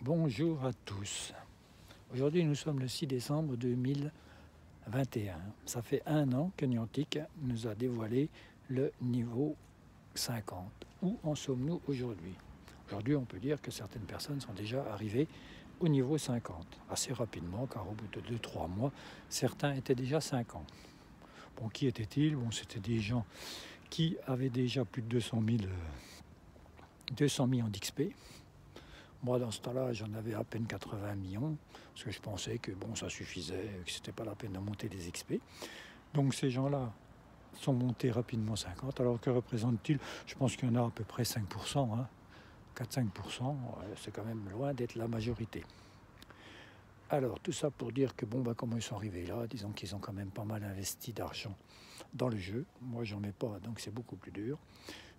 Bonjour à tous. Aujourd'hui, nous sommes le 6 décembre 2021. Ça fait un an que Niantic nous a dévoilé le niveau 50. Où en sommes-nous aujourd'hui? Aujourd'hui, on peut dire que certaines personnes sont déjà arrivées au niveau 50 assez rapidement, car au bout de 2-3 mois, certains étaient déjà 50. Bon, qui étaient-ils? Bon, c'était des gens qui avaient déjà plus de 200 millions d'XP. Moi, dans ce temps-là, j'en avais à peine 80 millions, parce que je pensais que bon, ça suffisait, que c'était pas la peine de monter des XP. Donc ces gens-là sont montés rapidement 50, alors que représentent-ils? Je pense qu'il y en a à peu près 5%, 4-5%, c'est quand même loin d'être la majorité. Alors, tout ça pour dire que bon, comment ils sont arrivés là? Disons qu'ils ont quand même pas mal investi d'argent dans le jeu. Moi, j'en mets pas, donc c'est beaucoup plus dur.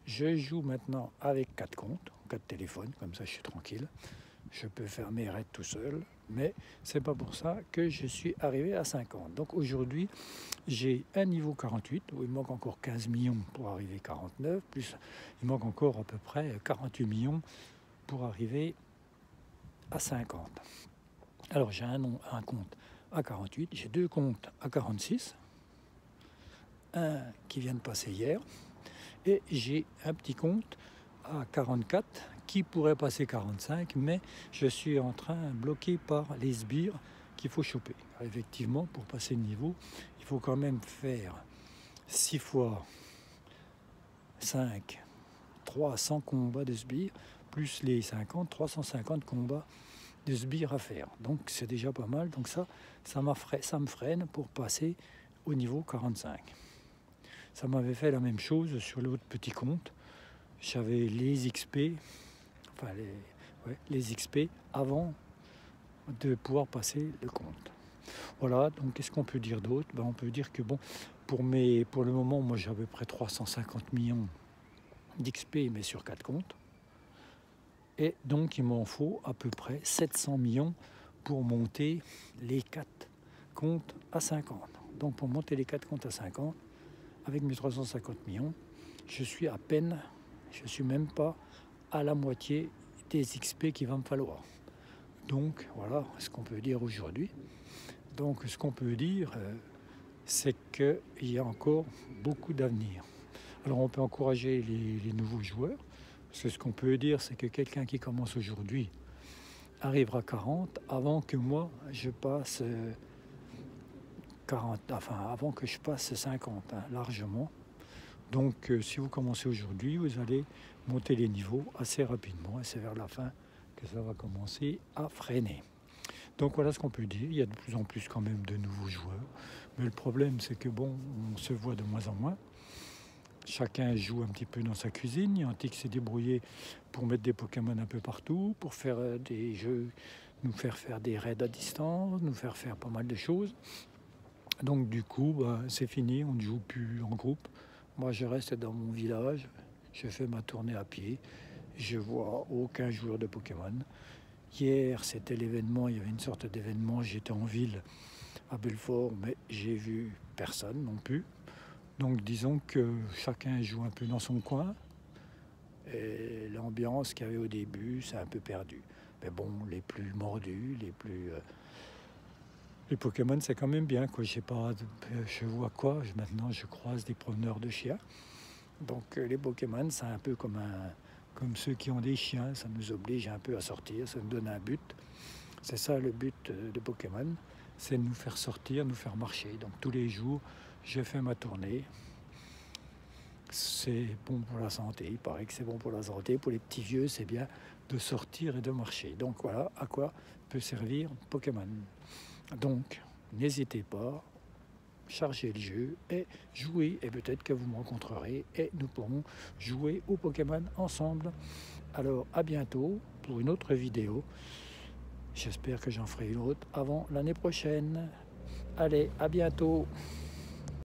Je joue maintenant avec 4 comptes, 4 téléphones, comme ça je suis tranquille. Je peux faire mes raids tout seul, mais c'est pas pour ça que je suis arrivé à 50. Donc aujourd'hui, j'ai un niveau 48, où il manque encore 15 millions pour arriver à 49, plus il manque encore à peu près 48 millions pour arriver à 50. Alors j'ai un compte à 48, j'ai 2 comptes à 46, un qui vient de passer hier, et j'ai un petit compte à 44 qui pourrait passer 45, mais je suis en train bloqué par les sbires qu'il faut choper. Effectivement, pour passer le niveau, il faut quand même faire 6 fois 5, 300 combats de sbires, plus les 50, 350 combats de sbires à faire. Donc c'est déjà pas mal, donc ça me freine pour passer au niveau 45. Ça m'avait fait la même chose sur l'autre petit compte. J'avais les XP, les XP avant de pouvoir passer le compte. Voilà, donc qu'est-ce qu'on peut dire d'autre? On peut dire que bon, pour le moment, moi j'ai à peu près 350 millions d'XP, mais sur 4 comptes. Et donc il m'en faut à peu près 700 millions pour monter les 4 comptes à 50. Donc pour monter les 4 comptes à 50, avec mes 350 millions, je suis même pas à la moitié des XP qu'il va me falloir. Donc voilà ce qu'on peut dire aujourd'hui. Donc ce qu'on peut dire, c'est qu'il y a encore beaucoup d'avenir. Alors on peut encourager les nouveaux joueurs, parce que ce qu'on peut dire, c'est que quelqu'un qui commence aujourd'hui arrivera à 40 avant que moi je passe 40, avant que je passe 50, largement. Donc si vous commencez aujourd'hui, vous allez monter les niveaux assez rapidement, et c'est vers la fin que ça va commencer à freiner. Donc voilà ce qu'on peut dire. Il y a de plus en plus quand même de nouveaux joueurs, mais le problème c'est que bon, on se voit de moins en moins. Chacun joue un petit peu dans sa cuisine. Niantic s'est débrouillé pour mettre des Pokémon un peu partout, pour faire des jeux, nous faire faire des raids à distance, nous faire faire pas mal de choses. Donc du coup, c'est fini, on ne joue plus en groupe. Moi, je reste dans mon village, je fais ma tournée à pied, je vois aucun joueur de Pokémon. Hier, c'était l'événement, il y avait une sorte d'événement, j'étais en ville à Belfort, mais j'ai vu personne non plus. Donc disons que chacun joue un peu dans son coin, et l'ambiance qu'il y avait au début, c'est un peu perdu. Mais bon, les plus mordus, les Pokémon, c'est quand même bien, quoi. Je vois quoi? Maintenant, je croise des promeneurs de chiens. Donc les Pokémon, c'est un peu comme ceux qui ont des chiens. Ça nous oblige un peu à sortir, ça nous donne un but. C'est ça le but de Pokémon, c'est de nous faire sortir, nous faire marcher. Donc tous les jours, je fais ma tournée. C'est bon pour la santé, il paraît que c'est bon pour la santé. Pour les petits vieux, c'est bien de sortir et de marcher. Donc voilà à quoi peut servir Pokémon. Donc, n'hésitez pas, chargez le jeu et jouez, et peut-être que vous me rencontrerez et nous pourrons jouer au Pokémon ensemble. Alors, à bientôt pour une autre vidéo. J'espère que j'en ferai une autre avant l'année prochaine. Allez, à bientôt!